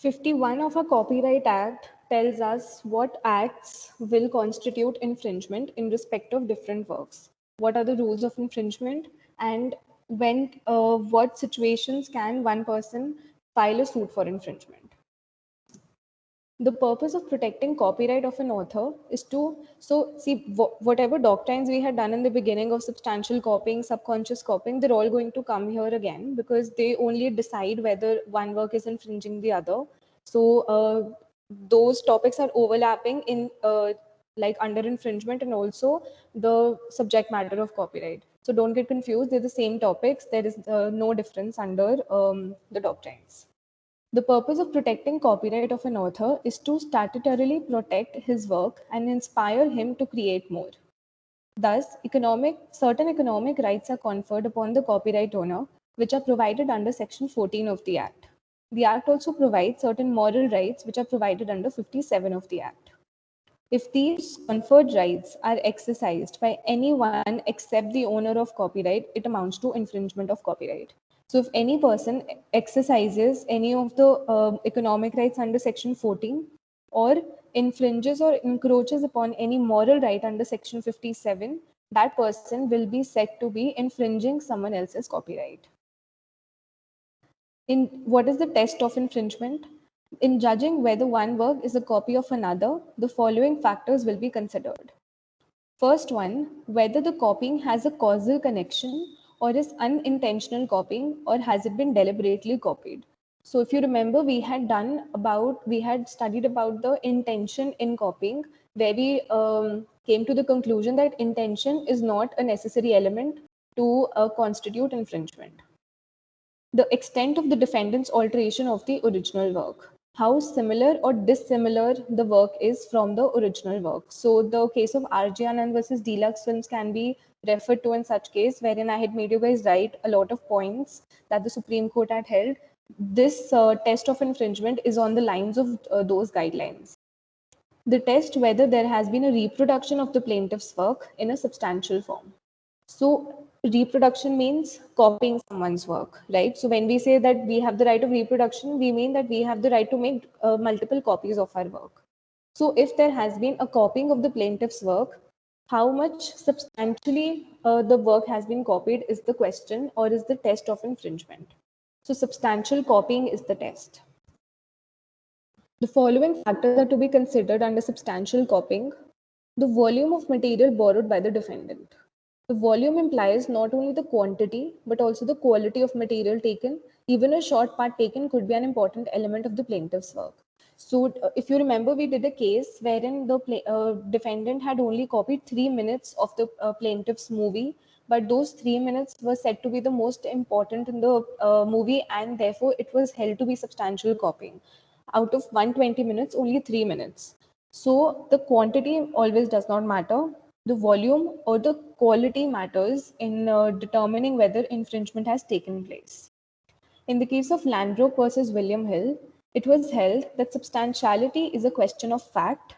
51 of our Copyright Act tells us what acts will constitute infringement in respect of different works. What are the rules of infringement, and what situations can one person file a suit for infringement? The purpose of protecting copyright of an author is to whatever doctrines we had done in the beginning of substantial copying, subconscious copying, they're all going to come here again, because they only decide whether one work is infringing the other. So those topics are overlapping in like under infringement and also the subject matter of copyright. So don't get confused, they're the same topics. There is no difference under the doctrines. The purpose of protecting copyright of an author is to statutorily protect his work and inspire him to create more. Thus, certain economic rights are conferred upon the copyright owner, which are provided under Section 14 of the Act. The Act also provides certain moral rights, which are provided under 57 of the Act. If these conferred rights are exercised by anyone except the owner of copyright, it amounts to infringement of copyright. So if any person exercises any of the economic rights under Section 14, or infringes or encroaches upon any moral right under Section 57, that person will be said to be infringing someone else's copyright. What is the test of infringement? In judging whether one work is a copy of another, the following factors will be considered. First one, whether the copying has a causal connection or is unintentional copying, or has it been deliberately copied. So if you remember, we had studied about the intention in copying, where we came to the conclusion that intention is not a necessary element to constitute infringement. The extent of the defendant's alteration of the original work, how similar or dissimilar the work is from the original work. So the case of R.J. Anand versus Deluxe Films can be referred to in such case, wherein I had made you guys write a lot of points that the Supreme Court had held. This test of infringement is on the lines of those guidelines. The test whether there has been a reproduction of the plaintiff's work in a substantial form. So reproduction means copying someone's work, right? So when we say that we have the right of reproduction, we mean that we have the right to make multiple copies of our work. So if there has been a copying of the plaintiff's work, how much substantially the work has been copied is the question, or is the test of infringement. So substantial copying is the test. The following factors are to be considered under substantial copying. The volume of material borrowed by the defendant. The volume implies not only the quantity, but also the quality of material taken. Even a short part taken could be an important element of the plaintiff's work. So if you remember, we did a case wherein the defendant had only copied 3 minutes of the plaintiff's movie, but those 3 minutes were said to be the most important in the movie, and therefore it was held to be substantial copying. Out of 120 minutes, only 3 minutes. So the quantity always does not matter. The volume or the quality matters in determining whether infringement has taken place. In the case of Landbrook versus William Hill, it was held that substantiality is a question of fact,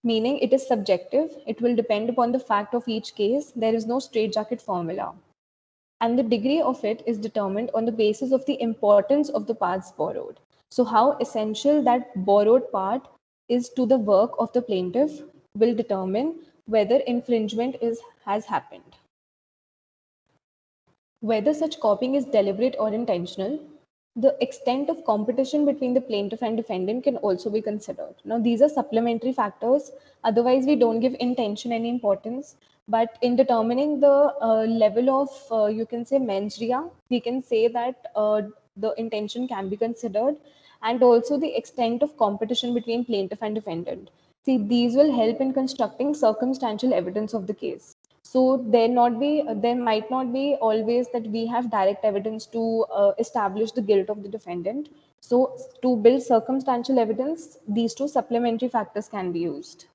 meaning it is subjective. It will depend upon the fact of each case. There is no straitjacket formula. And the degree of it is determined on the basis of the importance of the parts borrowed. So how essential that borrowed part is to the work of the plaintiff will determine whether infringement has happened. Whether such copying is deliberate or intentional, the extent of competition between the plaintiff and defendant can also be considered. Now, these are supplementary factors. Otherwise, we don't give intention any importance. But in determining the level of, you can say, mens rea, we can say that the intention can be considered, and also the extent of competition between plaintiff and defendant. See, these will help in constructing circumstantial evidence of the case. So there might not be always that we have direct evidence to establish the guilt of the defendant. So to build circumstantial evidence, these two supplementary factors can be used.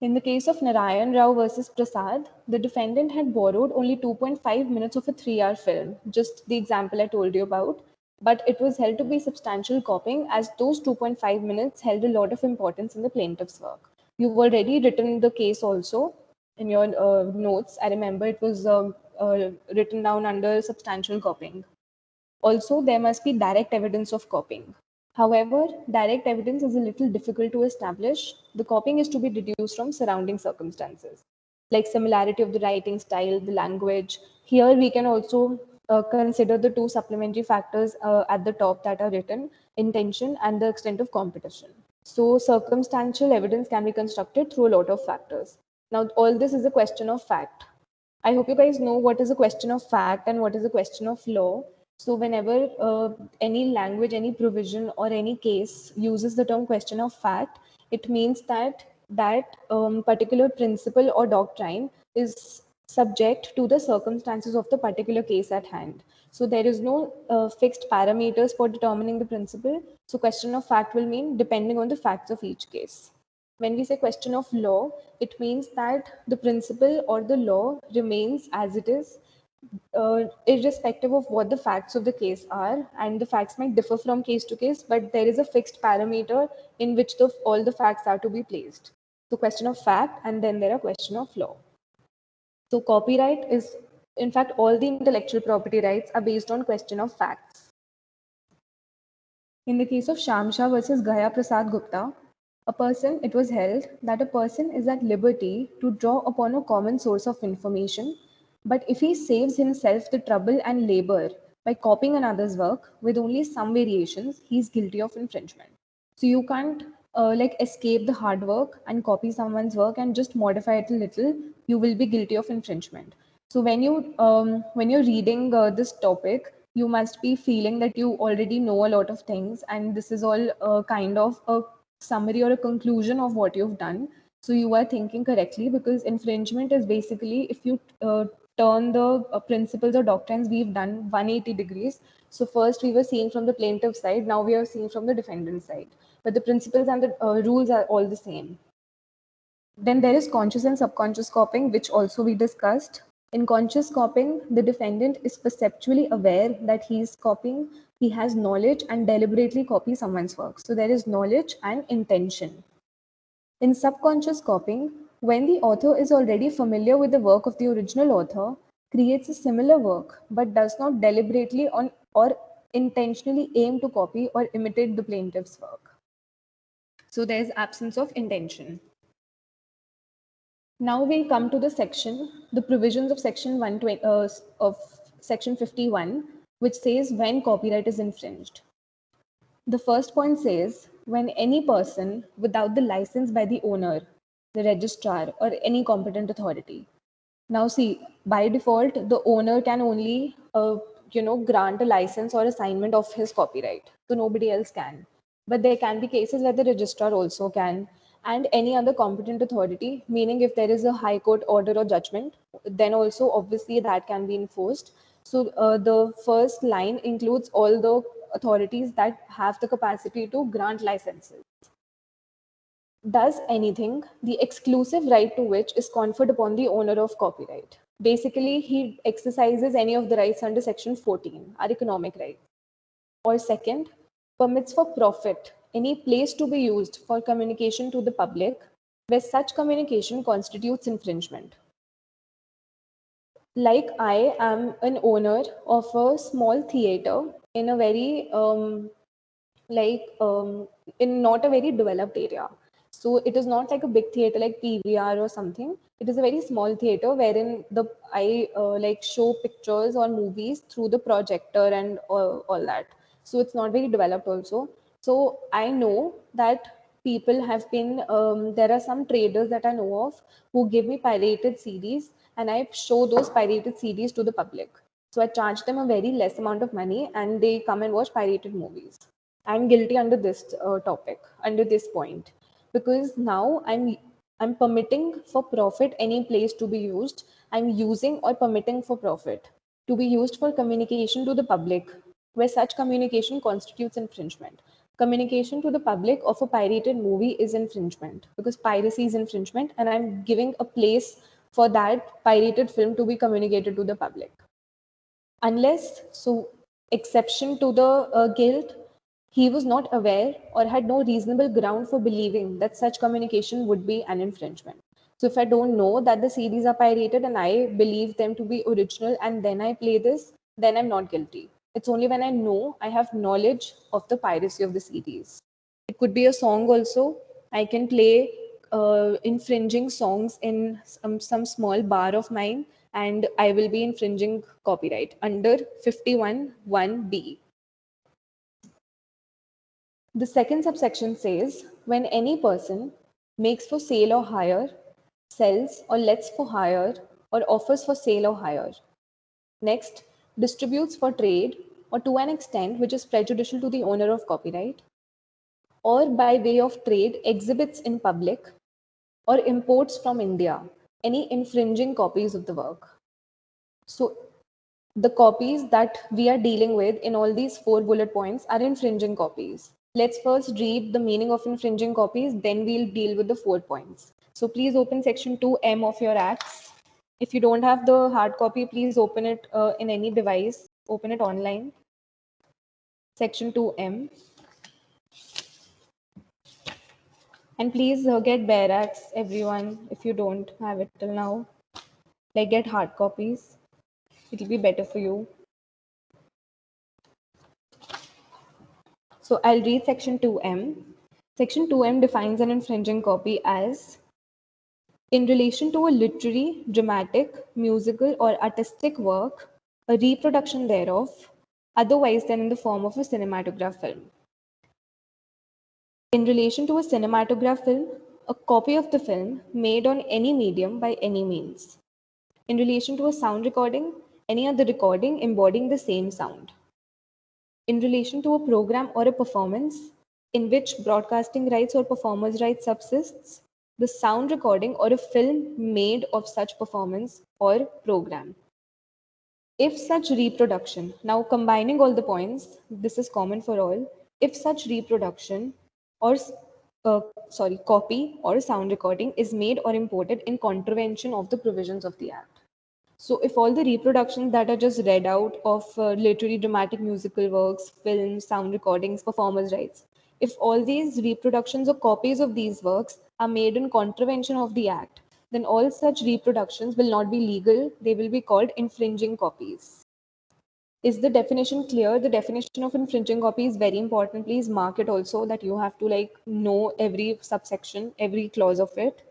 In the case of Narayan Rao versus Prasad, the defendant had borrowed only 2.5 minutes of a 3-hour film, just the example I told you about, but it was held to be substantial copying, as those 2.5 minutes held a lot of importance in the plaintiff's work. You've already written the case also in your notes. I remember it was written down under substantial copying. Also, there must be direct evidence of copying. However, direct evidence is a little difficult to establish. The copying is to be deduced from surrounding circumstances, like similarity of the writing style, the language. Here we can also consider the two supplementary factors at the top that are written, intention and the extent of competition. So circumstantial evidence can be constructed through a lot of factors. Now, all this is a question of fact. I hope you guys know what is a question of fact and what is a question of law. So, whenever any language, any provision, or any case uses the term question of fact, it means that particular principle or doctrine is subject to the circumstances of the particular case at hand. So, there is no fixed parameters for determining the principle. So, question of fact will mean depending on the facts of each case. When we say question of law, it means that the principle or the law remains as it is, irrespective of what the facts of the case are. And the facts might differ from case to case, but there is a fixed parameter in which all the facts are to be placed. So, question of fact, and then there are question of law. So, copyright is, in fact, all the intellectual property rights are based on question of facts. In the case of Shamsha versus Gaya Prasad Gupta, it was held that a person is at liberty to draw upon a common source of information, but if he saves himself the trouble and labor by copying another's work with only some variations, he is guilty of infringement. So you can't like escape the hard work and copy someone's work and just modify it a little. You will be guilty of infringement. So when you're reading this topic, you must be feeling that you already know a lot of things, and this is all kind of a summary or a conclusion of what you've done. So you are thinking correctly, because infringement is basically if you turn the principles or doctrines we've done 180 degrees. So first we were seeing from the plaintiff side, now we are seeing from the defendant side, but the principles and the rules are all the same. Then there is conscious and subconscious copying, which also we discussed. In conscious copying, the defendant is perceptually aware that he is copying, he has knowledge and deliberately copies someone's work. So there is knowledge and intention. In subconscious copying, when the author is already familiar with the work of the original author, creates a similar work, but does not deliberately or intentionally aim to copy or imitate the plaintiff's work. So there is absence of intention. Now we come to the provisions of section 120 of section 51, which says when copyright is infringed. The first point says when any person without the license by the owner, the registrar, or any competent authority. Now see, by default, the owner can only grant a license or assignment of his copyright. So nobody else can. But there can be cases where the registrar also can, and any other competent authority, meaning if there is a high court order or judgment, then also obviously that can be enforced. So the first line includes all the authorities that have the capacity to grant licenses. Does anything, the exclusive right to which is conferred upon the owner of copyright. Basically, he exercises any of the rights under section 14, our economic rights. Or second, permits for profit any place to be used for communication to the public where such communication constitutes infringement. Like I am an owner of a small theater in a very in not a very developed area. So it is not like a big theater like PVR or something. It is a very small theater wherein I like show pictures or movies through the projector and all that. So it's not very developed also. So I know that people have been there are some traders that I know of who give me pirated CDs, and I show those pirated CDs to the public. So I charge them a very less amount of money and they come and watch pirated movies. I'm guilty under this topic, under this point, because now I'm permitting for profit any place to be used. I'm using or permitting for profit to be used for communication to the public, where such communication constitutes infringement. Communication to the public of a pirated movie is infringement, because piracy is infringement, and I'm giving a place for that pirated film to be communicated to the public. Unless, so exception to the guilt, he was not aware or had no reasonable ground for believing that such communication would be an infringement. So if I don't know that the CDs are pirated and I believe them to be original and then I play this, then I'm not guilty. It's only when I know I have knowledge of the piracy of the CDs. It could be a song also. I can play infringing songs in some small bar of mine, and I will be infringing copyright under 51(1)(b). The second subsection says when any person makes for sale or hire, sells or lets for hire, or offers for sale or hire. Next, distributes for trade or to an extent which is prejudicial to the owner of copyright, or by way of trade exhibits in public or imports from India any infringing copies of the work. So the copies that we are dealing with in all these 4 bullet points are infringing copies. Let's first read the meaning of infringing copies, then we'll deal with the 4 points. So please open section 2M of your acts. If you don't have the hard copy, please open it in any device, open it online. Section 2M. And please get bare acts, everyone, if you don't have it till now. Like get hard copies. It'll be better for you. So I'll read section 2M. Section 2M defines an infringing copy as in relation to a literary, dramatic, musical, or artistic work, a reproduction thereof, otherwise than in the form of a cinematograph film. In relation to a cinematograph film, a copy of the film made on any medium by any means. In relation to a sound recording, any other recording embodying the same sound. In relation to a program or a performance in which broadcasting rights or performers' rights subsists, the sound recording or a film made of such performance or program. If such reproduction, now combining all the points, this is common for all, if such reproduction or copy or sound recording is made or imported in contravention of the provisions of the Act. So if all the reproductions that are just read out of literary, dramatic, musical works, films, sound recordings, performers' rights, if all these reproductions or copies of these works are made in contravention of the Act, then all such reproductions will not be legal. They will be called infringing copies. Is the definition clear? The definition of infringing copy is very important. Please mark it also that you have to like know every subsection, every clause of it.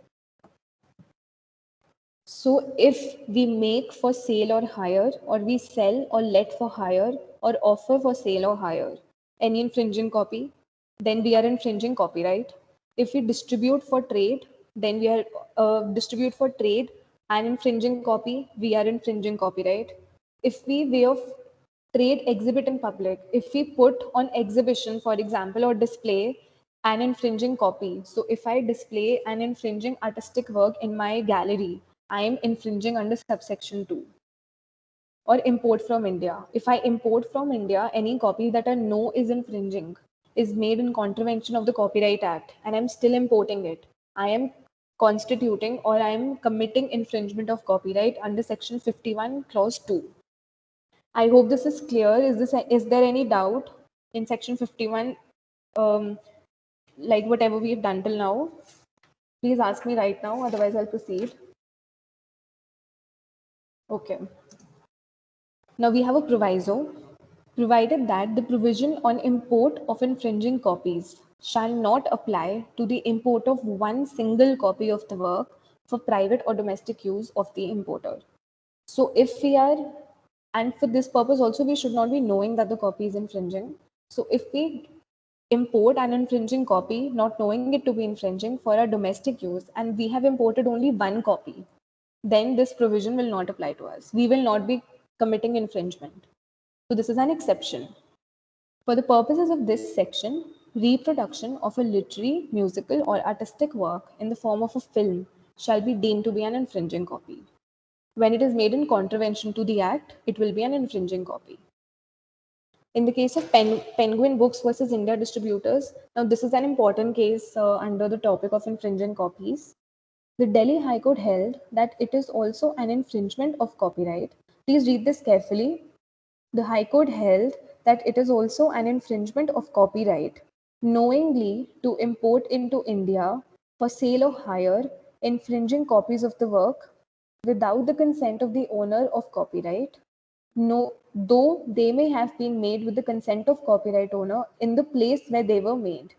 So if we make for sale or hire, or we sell or let for hire, or offer for sale or hire any infringing copy, then we are infringing copyright. If we distribute for trade, then we are distribute for trade and infringing copy, we are infringing copyright. If we way of trade exhibit in public, if we put on exhibition, for example, or display an infringing copy. So if I display an infringing artistic work in my gallery, I am infringing under subsection 2. Or import from India. If I import from India any copy that I know is infringing, is made in contravention of the Copyright Act, and I'm still importing it, I am constituting or I am committing infringement of copyright under section 51 clause 2. I hope this is clear. Is there any doubt in section 51, like whatever we've done till now? Please ask me right now, otherwise I'll proceed. Okay. Now we have a proviso, provided that the provision on import of infringing copies shall not apply to the import of one single copy of the work for private or domestic use of the importer. So if we are, and for this purpose also, we should not be knowing that the copy is infringing. So if we import an infringing copy, not knowing it to be infringing for our domestic use, and we have imported only one copy, then this provision will not apply to us. We will not be committing infringement. So this is an exception. For the purposes of this section, reproduction of a literary, musical, or artistic work in the form of a film shall be deemed to be an infringing copy. When it is made in contravention to the Act, it will be an infringing copy. In the case of Penguin Books versus India Distributors, now this is an important case under the topic of infringing copies. The Delhi High Court held that it is also an infringement of copyright. Please read this carefully. The High Court held that it is also an infringement of copyright knowingly to import into India for sale or hire infringing copies of the work without the consent of the owner of copyright, No, though they may have been made with the consent of copyright owner in the place where they were made.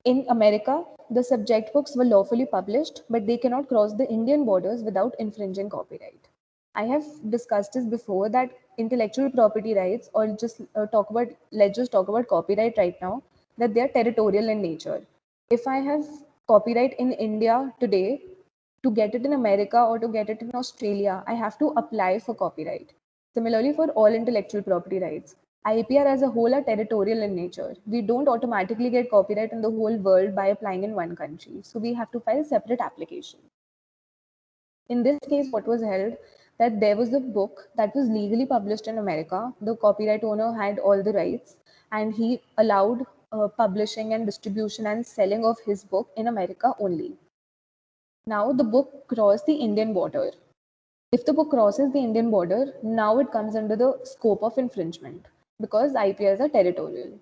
In America, the subject books were lawfully published, but they cannot cross the Indian borders without infringing copyright. I have discussed this before that intellectual property rights, or just let's just talk about copyright right now, that they are territorial in nature. If I have copyright in India today, to get it in America or to get it in Australia, I have to apply for copyright. Similarly, for all intellectual property rights, IPR as a whole are territorial in nature. We don't automatically get copyright in the whole world by applying in one country. So we have to file separate applications. In this case, what was held that there was a book that was legally published in America. The copyright owner had all the rights, and he allowed publishing and distribution and selling of his book in America only. Now the book crossed the Indian border. If the book crosses the Indian border, now it comes under the scope of infringement because IPRs are territorial.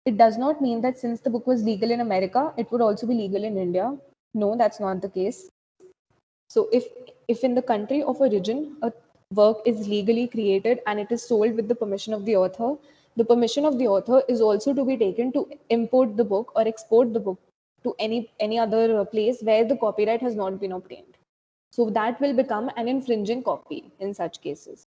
It does not mean that since the book was legal in America, it would also be legal in India. No, that's not the case. So if in the country of origin a work is legally created and it is sold with the permission of the author, the permission of the author is also to be taken to import the book or export the book to any other place where the copyright has not been obtained. So that will become an infringing copy in such cases.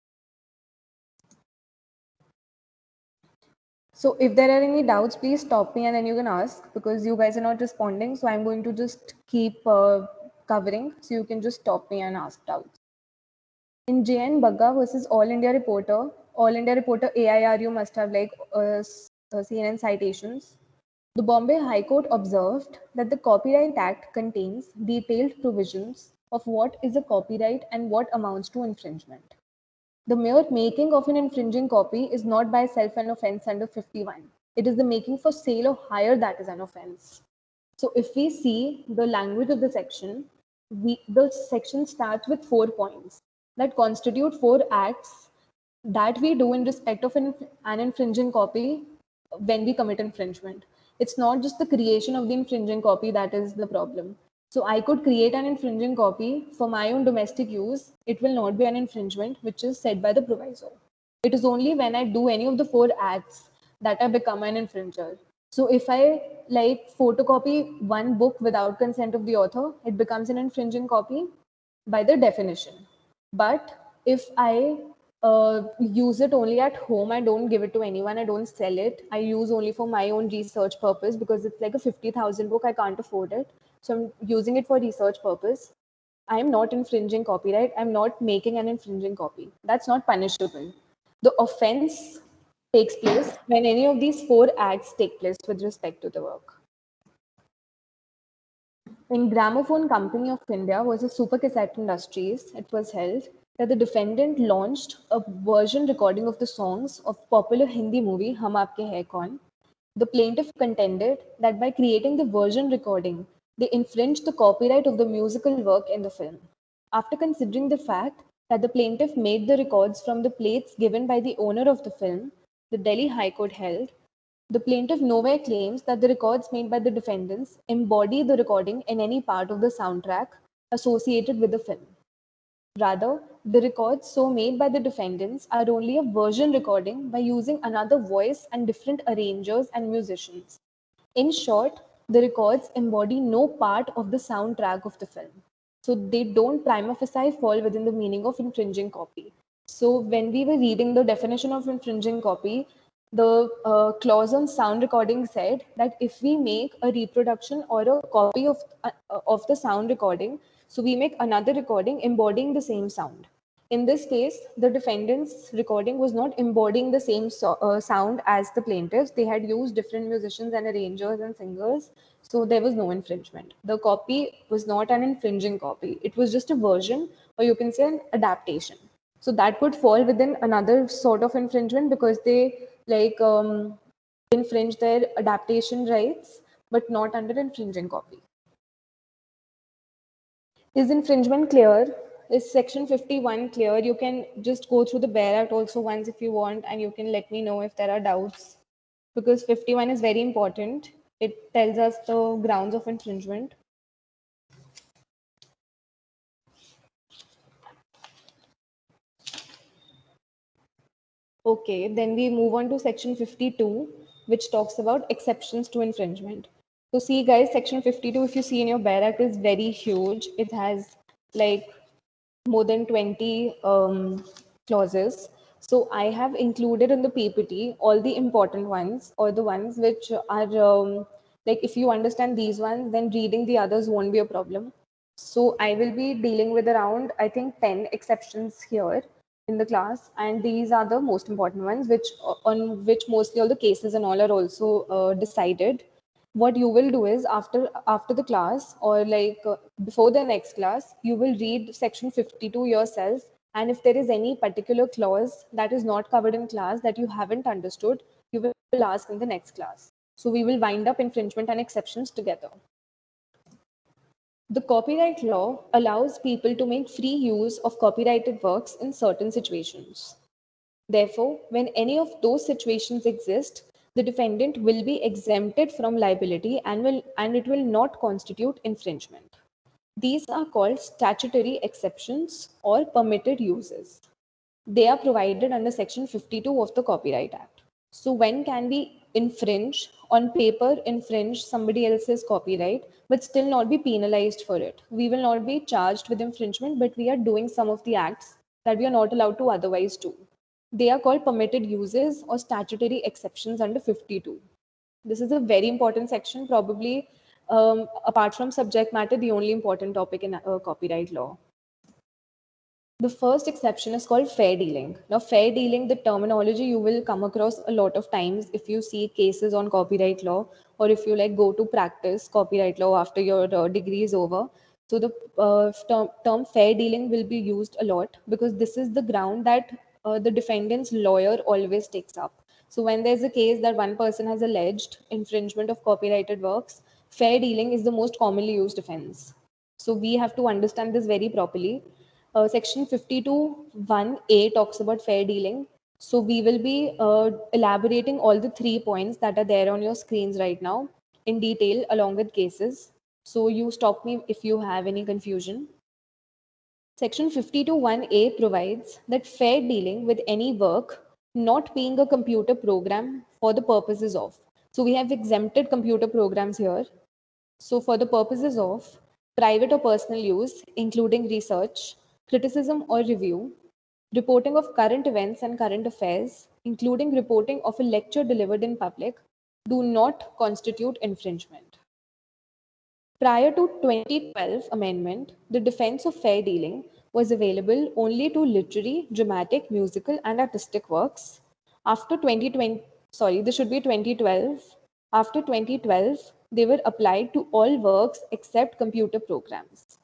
So if there are any doubts, please stop me and then you can ask because you guys are not responding. So I'm going to just keep covering. So you can just stop me and ask doubts. In JN Bagga versus All India Reporter AIR, you must have seen in citations. The Bombay High Court observed that the Copyright Act contains detailed provisions of what is a copyright and what amounts to infringement. The mere making of an infringing copy is not by itself an offense under 51. It is the making for sale or hire that is an offense. So if we see the language of the section, the section starts with 4 points that constitute 4 acts that we do in respect of an infringing copy when we commit infringement. It's not just the creation of the infringing copy that is the problem. So I could create an infringing copy for my own domestic use. It will not be an infringement, which is said by the proviso. It is only when I do any of the 4 acts that I become an infringer. So if I photocopy one book without consent of the author, it becomes an infringing copy by the definition. But if I use it only at home, I don't give it to anyone, I don't sell it, I use only for my own research purpose because it's like a 50,000 book, I can't afford it. So I'm using it for research purpose. I am not infringing copyright. I'm not making an infringing copy. That's not punishable. The offense takes place when any of these 4 acts take place with respect to the work. In Gramophone Company of India versus Super Cassette Industries, it was held that the defendant launched a version recording of the songs of popular Hindi movie Hum Aapke Hai Kaun. The plaintiff contended that by creating the version recording, they infringed the copyright of the musical work in the film. After considering the fact that the plaintiff made the records from the plates given by the owner of the film, the Delhi High Court held the plaintiff nowhere claims that the records made by the defendants embody the recording in any part of the soundtrack associated with the film. Rather, the records so made by the defendants are only a version recording by using another voice and different arrangers and musicians. In short, the records embody no part of the soundtrack of the film. So they don't prima facie fall within the meaning of infringing copy. So when we were reading the definition of infringing copy, the clause on sound recording said that if we make a reproduction or a copy of the sound recording, so we make another recording embodying the same sound. In this case, the defendant's recording was not embodying the same sound as the plaintiffs. They had used different musicians and arrangers and singers, so there was no infringement. The copy was not an infringing copy. It was just a version, or you can say an adaptation. So that would fall within another sort of infringement because they infringe their adaptation rights, but not under infringing copy. Is infringement clear? Is section 51 clear? You can just go through the Bare Act also once if you want, and you can let me know if there are doubts. Because 51 is very important. It tells us the grounds of infringement. Okay, then we move on to section 52, which talks about exceptions to infringement. So see guys, section 52, if you see in your Bayer Act, is very huge. It has like more than 20 clauses. So I have included in the PPT all the important ones, or the ones which are like, if you understand these ones, then reading the others won't be a problem. So I will be dealing with around, I think, 10 exceptions here in the class, and these are the most important ones, which on which mostly all the cases and all are also decided. What you will do is, after the class, or like before the next class, you will read section 52 yourself, and if there is any particular clause that is not covered in class that you haven't understood, you will ask in the next class. So we will wind up infringement and exceptions together. The copyright law allows people to make free use of copyrighted works in certain situations. Therefore, when any of those situations exist, the defendant will be exempted from liability and it will not constitute infringement. These are called statutory exceptions or permitted uses. They are provided under section 52 of the Copyright Act. So when can we infringe, on paper infringe somebody else's copyright, but still not be penalized for it? We will not be charged with infringement, but we are doing some of the acts that we are not allowed to otherwise do. They are called permitted uses or statutory exceptions under 52. This is a very important section, probably apart from subject matter, the only important topic in copyright law. The first exception is called fair dealing. Now, fair dealing, the terminology you will come across a lot of times if you see cases on copyright law, or if you like go to practice copyright law after your degree is over. So the term fair dealing will be used a lot because this is the ground that the defendant's lawyer always takes up. So when there's a case that one person has alleged infringement of copyrighted works, fair dealing is the most commonly used defense. So we have to understand this very properly. Section 52(1)(a) talks about fair dealing. So we will be elaborating all the 3 points that are there on your screens right now in detail along with cases. So you stop me if you have any confusion. Section 52(1)(a) provides that fair dealing with any work not being a computer program for the purposes of. So we have exempted computer programs here. So for the purposes of private or personal use, including research, criticism or review, reporting of current events and current affairs, including reporting of a lecture delivered in public, do not constitute infringement. Prior to 2012 amendment, the defense of fair dealing was available only to literary, dramatic, musical, and artistic works. After 2020, sorry, this should be 2012. After 2012, they were applied to all works except computer programs.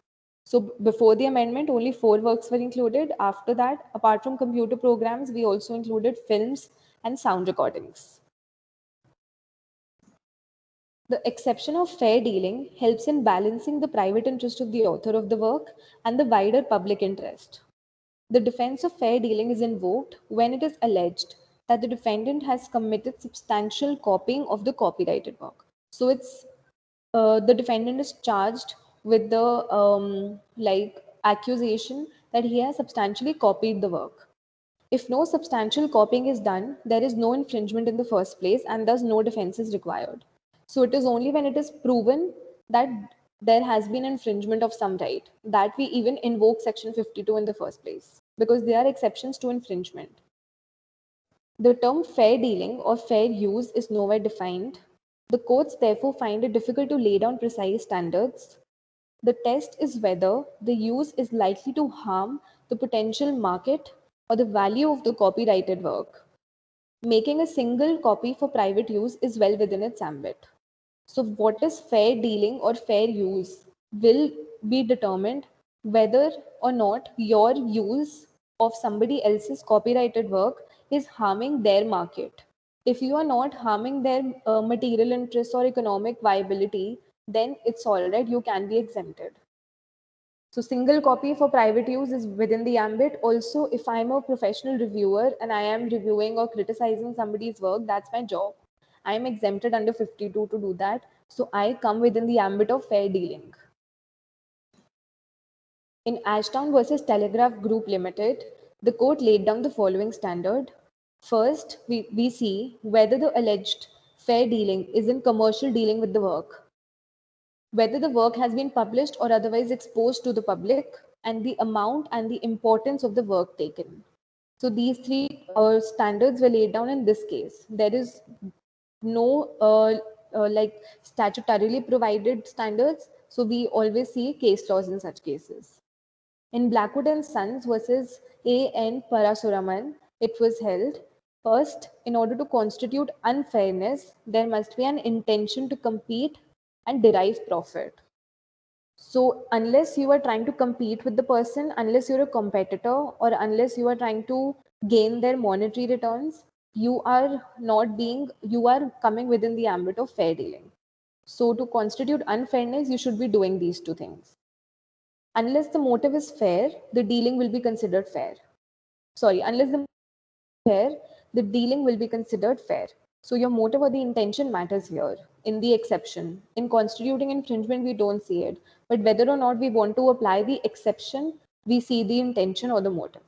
So before the amendment, only 4 works were included. After that, apart from computer programs, we also included films and sound recordings. The exception of fair dealing helps in balancing the private interest of the author of the work and the wider public interest. The defense of fair dealing is invoked when it is alleged that the defendant has committed substantial copying of the copyrighted work. So it's the defendant is charged with the like accusation that he has substantially copied the work. If no substantial copying is done, there is no infringement in the first place and thus no defense is required. So it is only when it is proven that there has been infringement of some right that we even invoke section 52 in the first place, because there are exceptions to infringement. The term fair dealing or fair use is nowhere defined. The courts therefore find it difficult to lay down precise standards. The test is whether the use is likely to harm the potential market or the value of the copyrighted work. Making a single copy for private use is well within its ambit. So, what is fair dealing or fair use will be determined whether or not your use of somebody else's copyrighted work is harming their market. If you are not harming their material interests or economic viability, then it's all right, you can be exempted. So single copy for private use is within the ambit. Also, if I'm a professional reviewer and I am reviewing or criticizing somebody's work, that's my job. I am exempted under 52 to do that. So I come within the ambit of fair dealing. In Ashdown versus Telegraph Group Limited, the court laid down the following standard. First, we see whether the alleged fair dealing is in commercial dealing with the work, whether the work has been published or otherwise exposed to the public, and the amount and the importance of the work taken. So these three standards were laid down in this case. There is no like statutorily provided standards, so we always see case laws in such cases. In Blackwood and Sons versus A.N. Parasuraman, it was held first, in order to constitute unfairness, there must be an intention to compete and derive profit. So, unless you are trying to compete with the person, unless you're a competitor, or unless you are trying to gain their monetary returns, you are coming within the ambit of fair dealing. So, to constitute unfairness, you should be doing these two things. Unless the motive is fair, the dealing will be considered fair. Sorry, unless the fair, the dealing will be considered fair. So your motive or the intention matters here in the exception. In constituting infringement, we don't see it. But whether or not we want to apply the exception, we see the intention or the motive.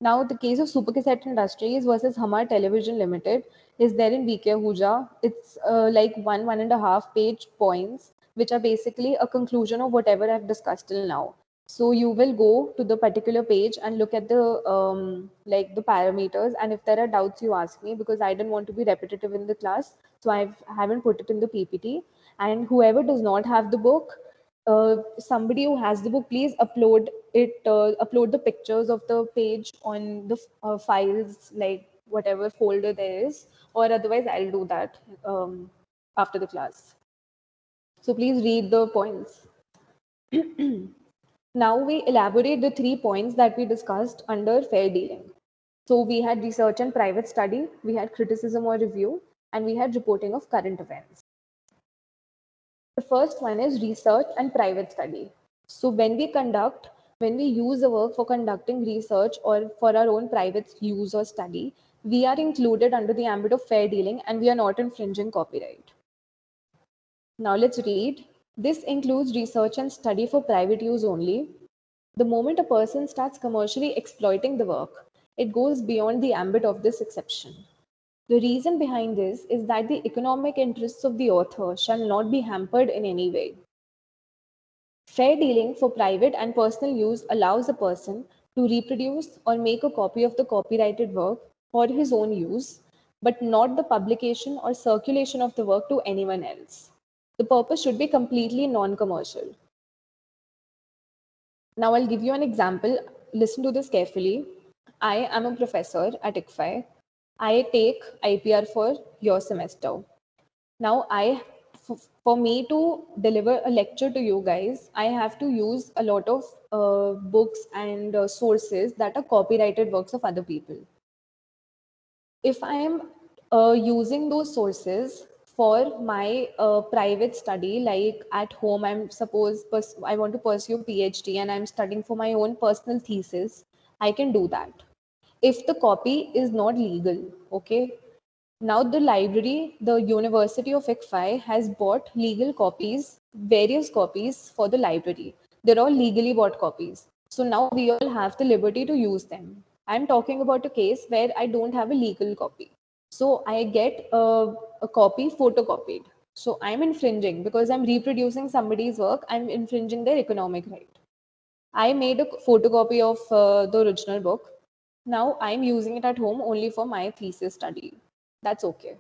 Now, the case of Super Cassette Industries versus Hamar Television Limited is there in VK Ahuja. It's like one and a half page points, which are basically a conclusion of whatever I've discussed till now. So you will go to the particular page and look at the like the parameters, and if there are doubts, you ask me, because I didn't want to be repetitive in the class, so I haven't put it in the PPT. And whoever does not have the book, somebody who has the book, please upload the pictures of the page on the files, like whatever folder there is, or otherwise I'll do that after the class. So please read the points. Now we elaborate the 3 points that we discussed under fair dealing. So we had research and private study, we had criticism or review, and we had reporting of current events. The first one is research and private study. So when we use a work for conducting research or for our own private use or study, we are included under the ambit of fair dealing and we are not infringing copyright. Now let's read. This includes research and study for private use only. The moment a person starts commercially exploiting the work, it goes beyond the ambit of this exception. The reason behind this is that the economic interests of the author shall not be hampered in any way. Fair dealing for private and personal use allows a person to reproduce or make a copy of the copyrighted work for his own use, but not the publication or circulation of the work to anyone else. The purpose should be completely non-commercial. Now I'll give you an example. Listen to this carefully. I am a professor at ICFI. I take IPR for your semester. Now for me to deliver a lecture to you guys, I have to use a lot of books and sources that are copyrighted works of other people. If I am using those sources for my private study, like at home, I want to pursue PhD and I'm studying for my own personal thesis, I can do that. If the copy is not legal, okay? Now the library, the University of ICFI has bought legal copies, various copies for the library. They're all legally bought copies. So now we all have the liberty to use them. I'm talking about a case where I don't have a legal copy. So I get a copy photocopied. So I'm infringing because I'm reproducing somebody's work. I'm infringing their economic right. I made a photocopy of the original book. Now I'm using it at home only for my thesis study. That's okay.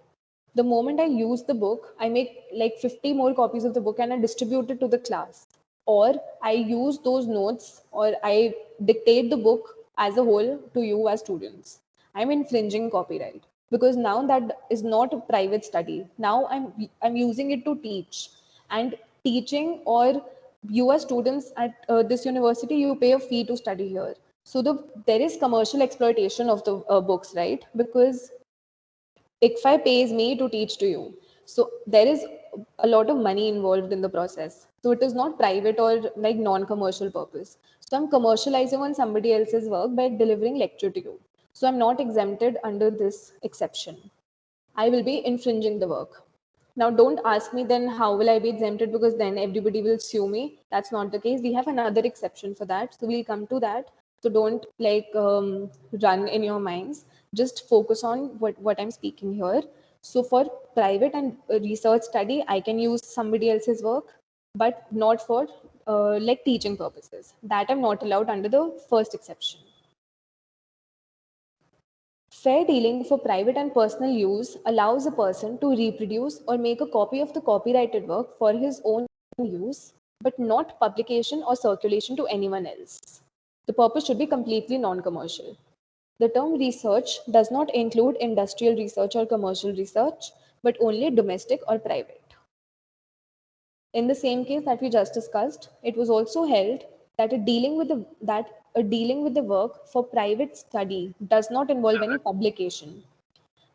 The moment I use the book, I make like 50 more copies of the book and I distribute it to the class. Or I use those notes or I dictate the book as a whole to you as students. I'm infringing copyright because now that is not a private study. Now I'm using it to teach, and teaching, or you as students at this university, you pay a fee to study here. So there is commercial exploitation of the books, right? Because ICFI pays me to teach to you. So there is a lot of money involved in the process. So it is not private or like non-commercial purpose. So I'm commercializing on somebody else's work by delivering lecture to you. So I'm not exempted under this exception. I will be infringing the work. Now, don't ask me then how will I be exempted, because then everybody will sue me. That's not the case. We have another exception for that. So we'll come to that. So don't run in your minds. Just focus on what I'm speaking here. So for private and research study, I can use somebody else's work, but not for like teaching purposes. That I'm not allowed under the first exception. Fair dealing for private and personal use allows a person to reproduce or make a copy of the copyrighted work for his own use, but not publication or circulation to anyone else. The purpose should be completely non-commercial. The term research does not include industrial research or commercial research, but only domestic or private. In the same case that we just discussed, it was also held that a dealing with the work for private study does not involve any publication.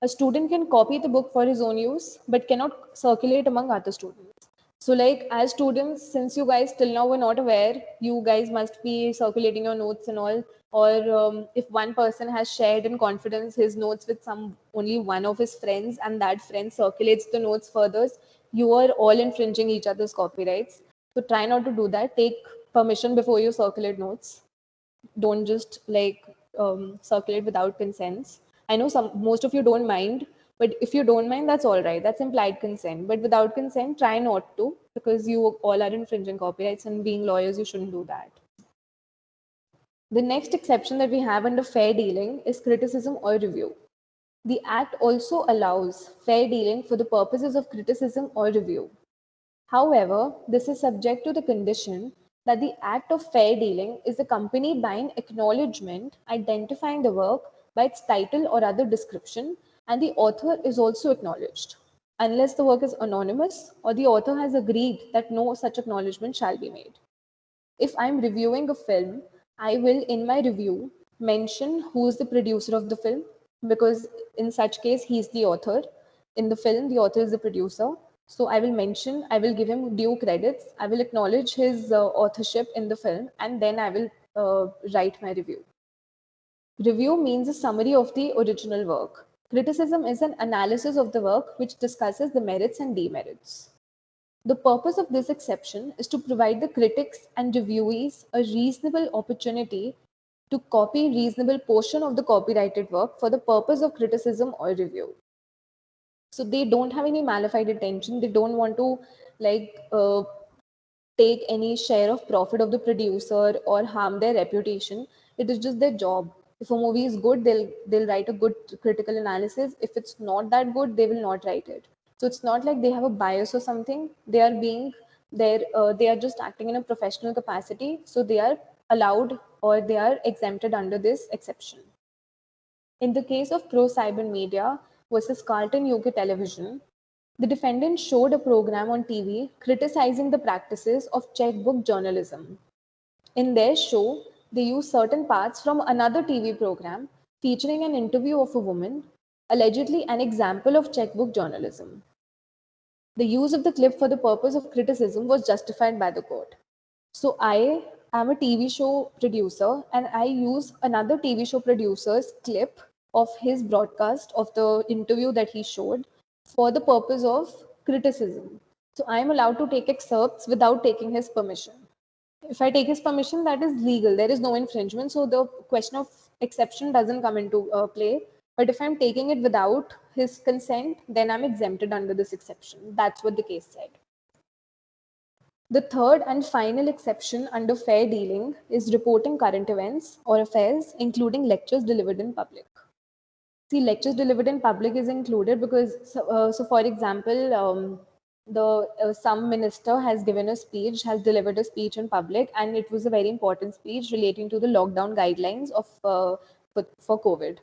A student can copy the book for his own use, but cannot circulate among other students. So, like as students, since you guys till now were not aware, you guys must be circulating your notes and all. Or if one person has shared in confidence his notes with some only one of his friends, and that friend circulates the notes further, you are all infringing each other's copyrights. So try not to do that. Take permission before you circulate notes. Don't just like circulate without consents. I know most of you don't mind, but if you don't mind, that's all right. That's implied consent. But without consent, try not to, because you all are infringing copyrights, and being lawyers, you shouldn't do that. The next exception that we have under fair dealing is criticism or review. The Act also allows fair dealing for the purposes of criticism or review. However, this is subject to the condition that the act of fair dealing is accompanied by an acknowledgement identifying the work by its title or other description, and the author is also acknowledged, unless the work is anonymous or the author has agreed that no such acknowledgement shall be made. If I'm reviewing a film, I will, in my review, mention who is the producer of the film, because in such case, he's the author. In the film, the author is the producer. So I will mention, I will give him due credits, I will acknowledge his authorship in the film, and then I will write my review. Review means a summary of the original work. Criticism is an analysis of the work which discusses the merits and demerits. The purpose of this exception is to provide the critics and reviewees a reasonable opportunity to copy reasonable portion of the copyrighted work for the purpose of criticism or review. So they don't have any malified intention. They don't want to like take any share of profit of the producer or harm their reputation. It is just their job. If a movie is good, they'll write a good critical analysis. If it's not that good, they will not write it. So it's not like they have a bias or something. They are just acting in a professional capacity. So they are allowed, or they are exempted under this exception. In the case of Pro Cyber Media versus Carlton UK Television, the defendant showed a program on TV criticizing the practices of checkbook journalism. In their show, they used certain parts from another TV program featuring an interview of a woman, allegedly an example of checkbook journalism. The use of the clip for the purpose of criticism was justified by the court. So I am a TV show producer, and I use another TV show producer's clip of his broadcast of the interview that he showed for the purpose of criticism. So I am allowed to take excerpts without taking his permission. If I take his permission, that is legal. There is no infringement. So the question of exception doesn't come into play. But if I'm taking it without his consent, then I'm exempted under this exception. That's what the case said. The third and final exception under fair dealing is reporting current events or affairs, including lectures delivered in public. See, lectures delivered in public is included because, so for example, the some minister has given a speech, has delivered a speech in public, and it was a very important speech relating to the lockdown guidelines of for COVID.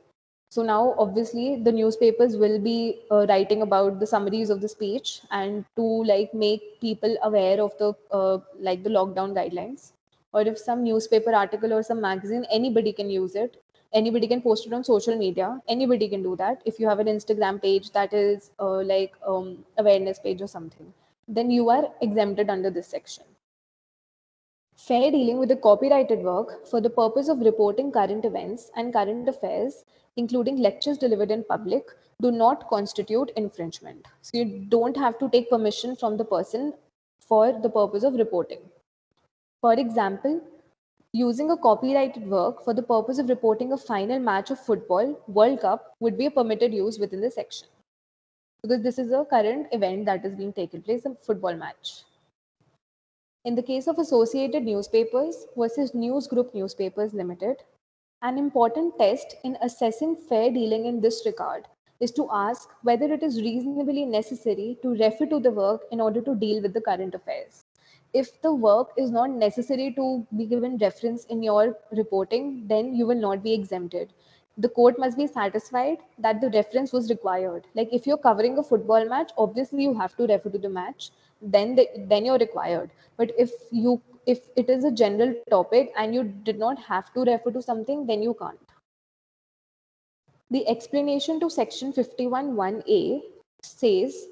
So now, obviously, the newspapers will be writing about the summaries of the speech, and to like make people aware of the like the lockdown guidelines. Or if some newspaper article or some magazine, anybody can use it. Anybody can post it on social media. Anybody can do that. If you have an Instagram page that is awareness page or something, then you are exempted under this section. Fair dealing with the copyrighted work for the purpose of reporting current events and current affairs, including lectures delivered in public, do not constitute infringement. So you don't have to take permission from the person for the purpose of reporting. For example, Using a copyrighted work for the purpose of reporting a final match of football World Cup would be a permitted use within the section, because this is a current event that is being taken place, a football match. In the case of Associated Newspapers versus News Group Newspapers Limited, an important test in assessing fair dealing in this regard is to ask whether it is reasonably necessary to refer to the work in order to deal with the current affairs. If the work is not necessary to be given reference in your reporting, then you will not be exempted. The court must be satisfied that the reference was required. Like if you're covering a football match, obviously you have to refer to the match, then you're required. But if it is a general topic and you did not have to refer to something, then you can't. The explanation to section 51(1)(a) states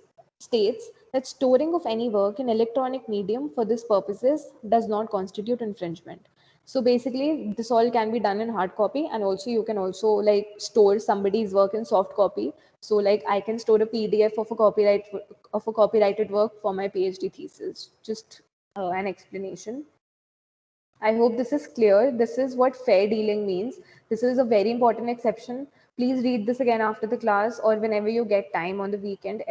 that storing of any work in electronic medium for this purposes does not constitute infringement. So basically, this all can be done in hard copy, and also you can also like store somebody's work in soft copy. So like I can store a PDF of a copyrighted work for my PhD thesis. Just an explanation. I hope this is clear. This is what fair dealing means. This is a very important exception. Please read this again after the class or whenever you get time on the weekend,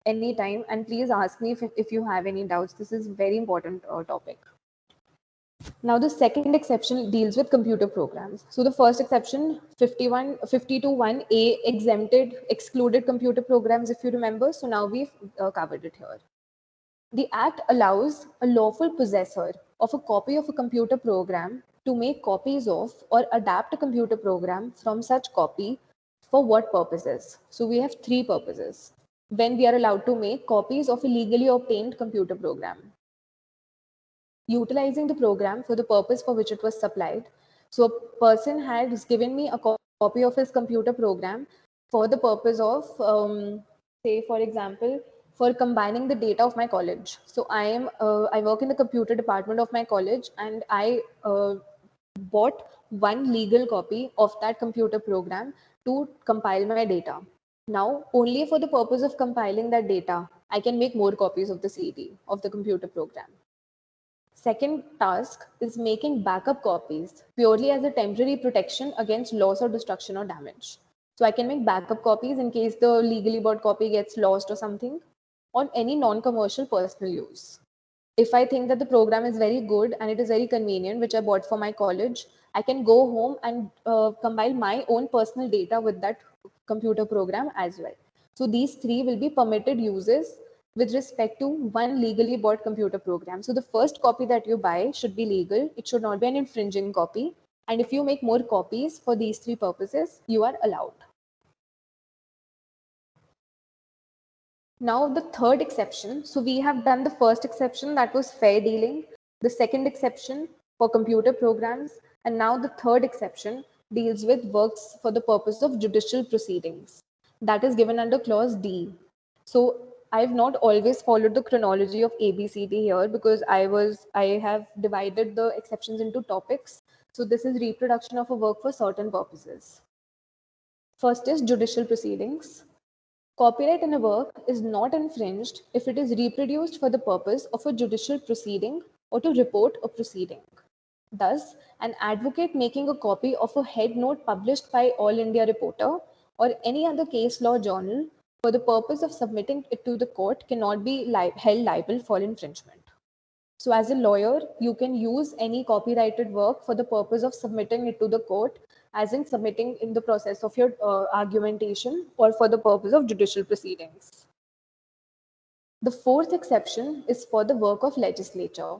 any time, and please ask me if you have any doubts. This is a very important topic. Now, the second exception deals with computer programs. So the first exception, 52(1)(a) excluded computer programs, if you remember. So now we've covered it here. The Act allows a lawful possessor of a copy of a computer program to make copies of or adapt a computer program from such copy for what purposes? So we have three purposes when we are allowed to make copies of a legally obtained computer program. Utilizing the program for the purpose for which it was supplied. So a person has given me a copy of his computer program for the purpose of, say, for example, for combining the data of my college. So I work in the computer department of my college, and I bought one legal copy of that computer program to compile my data. Now, only for the purpose of compiling that data, I can make more copies of the CD, of the computer program. Second task is making backup copies purely as a temporary protection against loss or destruction or damage. So I can make backup copies in case the legally bought copy gets lost or something, on any non-commercial personal use. If I think that the program is very good and it is very convenient, which I bought for my college, I can go home and compile my own personal data with that computer program as well. So these three will be permitted uses with respect to one legally bought computer program. So the first copy that you buy should be legal. It should not be an infringing copy. And if you make more copies for these three purposes, you are allowed. Now the third exception. So we have done the first exception, that was fair dealing, the second exception for computer programs, and now the third exception deals with works for the purpose of judicial proceedings. That is given under clause D. So I've not always followed the chronology of ABCD here because I have divided the exceptions into topics. So this is reproduction of a work for certain purposes. First is judicial proceedings. Copyright in a work is not infringed if it is reproduced for the purpose of a judicial proceeding or to report a proceeding. Thus, an advocate making a copy of a head note published by All India Reporter or any other case law journal for the purpose of submitting it to the court cannot be held liable for infringement. So as a lawyer, you can use any copyrighted work for the purpose of submitting it to the court, as in submitting in the process of your argumentation or for the purpose of judicial proceedings. The fourth exception is for the work of legislature.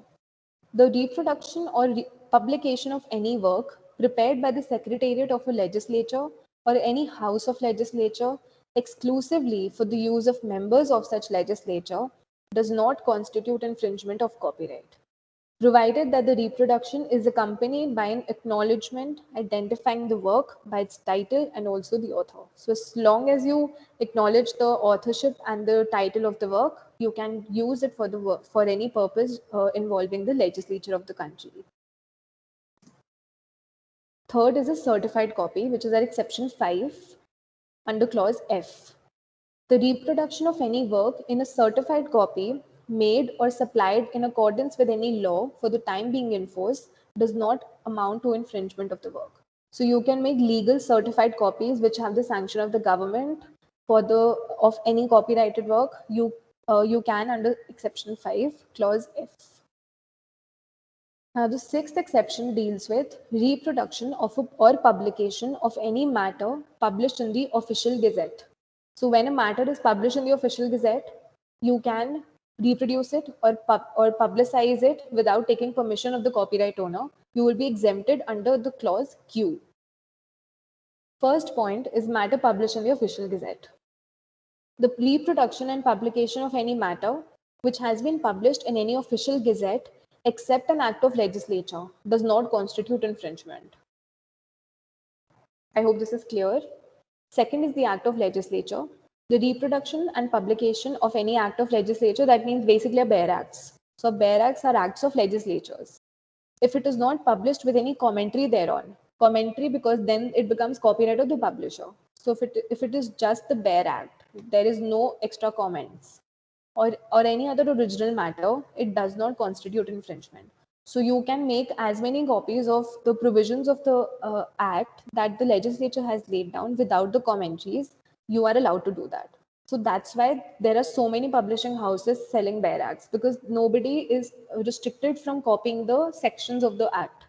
The reproduction or publication of any work prepared by the Secretariat of a legislature or any house of legislature exclusively for the use of members of such legislature does not constitute infringement of copyright, provided that the reproduction is accompanied by an acknowledgement identifying the work by its title and also the author. So as long as you acknowledge the authorship and the title of the work, you can use it for the work for any purpose involving the legislature of the country. Third is a certified copy, which is at exception 5 under clause F. The reproduction of any work in a certified copy made or supplied in accordance with any law for the time being in force does not amount to infringement of the work. So you can make legal certified copies which have the sanction of the government for the of any copyrighted work. You can under exception 5 clause F. Now, the sixth exception deals with reproduction of or publication of any matter published in the official gazette. So, when a matter is published in the official gazette, you can reproduce it or publicize it without taking permission of the copyright owner. You will be exempted under the clause Q. First point is matter published in the official gazette. The reproduction and publication of any matter which has been published in any official gazette except an act of legislature does not constitute infringement. I hope this is clear. Second is the act of legislature. The reproduction and publication of any act of legislature, that means basically a bare acts. So bare acts are acts of legislatures. If it is not published with any commentary thereon, commentary because then it becomes copyright of the publisher. So if it is just the bare act, there is no extra comments or any other original matter, it does not constitute infringement. So you can make as many copies of the provisions of the act that the legislature has laid down without the commentaries. You are allowed to do that. So that's why there are so many publishing houses selling bare acts, because nobody is restricted from copying the sections of the act.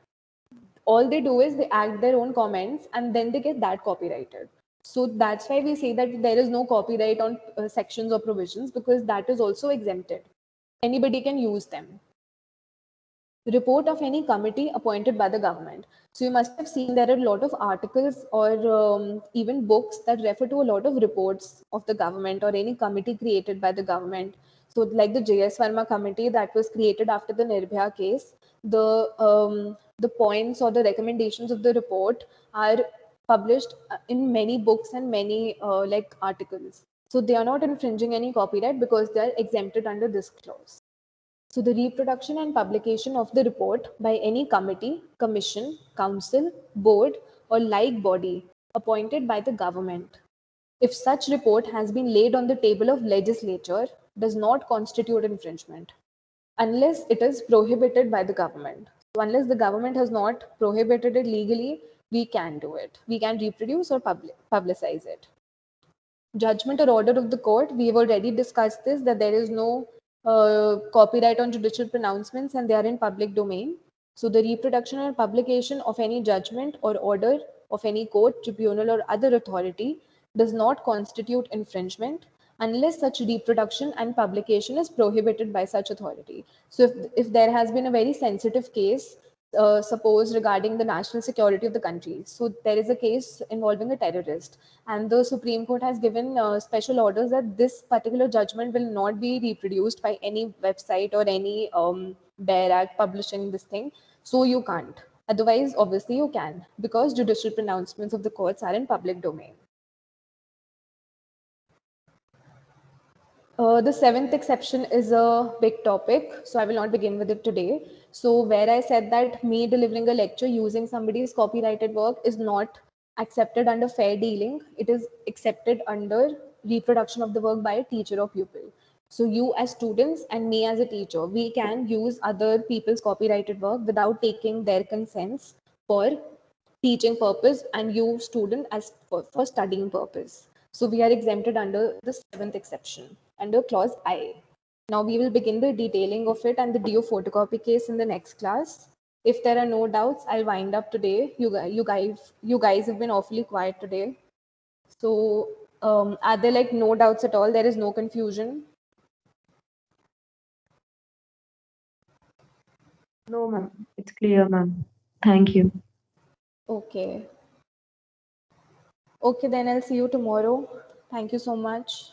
All they do is they add their own comments and then they get that copyrighted. So that's why we say that there is no copyright on sections or provisions, because that is also exempted. Anybody can use them. Report of any committee appointed by the government. So you must have seen there are a lot of articles or even books that refer to a lot of reports of the government or any committee created by the government. So like the J.S. Verma committee that was created after the Nirbhaya case, the points or the recommendations of the report are published in many books and many like articles. So they are not infringing any copyright because they are exempted under this clause. So the reproduction and publication of the report by any committee, commission, council, board, or like body appointed by the government, if such report has been laid on the table of legislature, does not constitute infringement unless it is prohibited by the government. So unless the government has not prohibited it legally, we can do it. We can reproduce or publicize it. Judgment or order of the court, we have already discussed this, that there is no copyright on judicial pronouncements and they are in public domain. So the reproduction or publication of any judgment or order of any court, tribunal, or other authority does not constitute infringement unless such reproduction and publication is prohibited by such authority. So if there has been a very sensitive case, suppose regarding the national security of the country. So there is a case involving a terrorist, and the Supreme Court has given special orders that this particular judgment will not be reproduced by any website or any bare act publishing this thing. So you can't. Otherwise, obviously, you can, because judicial pronouncements of the courts are in public domain. The seventh exception is a big topic, so I will not begin with it today. So, where I said that me delivering a lecture using somebody's copyrighted work is not accepted under fair dealing, it is accepted under reproduction of the work by a teacher or pupil. So, you as students and me as a teacher, we can use other people's copyrighted work without taking their consents for teaching purpose, and you student as for studying purpose. So we are exempted under the seventh exception under clause I. Now we will begin the detailing of it and the DO photocopy case in the next class. If there are no doubts, I'll wind up today. You guys have been awfully quiet today. So are there like no doubts at all? There is no confusion? No, ma'am. It's clear, ma'am. Thank you. Okay. Okay, then I'll see you tomorrow. Thank you so much.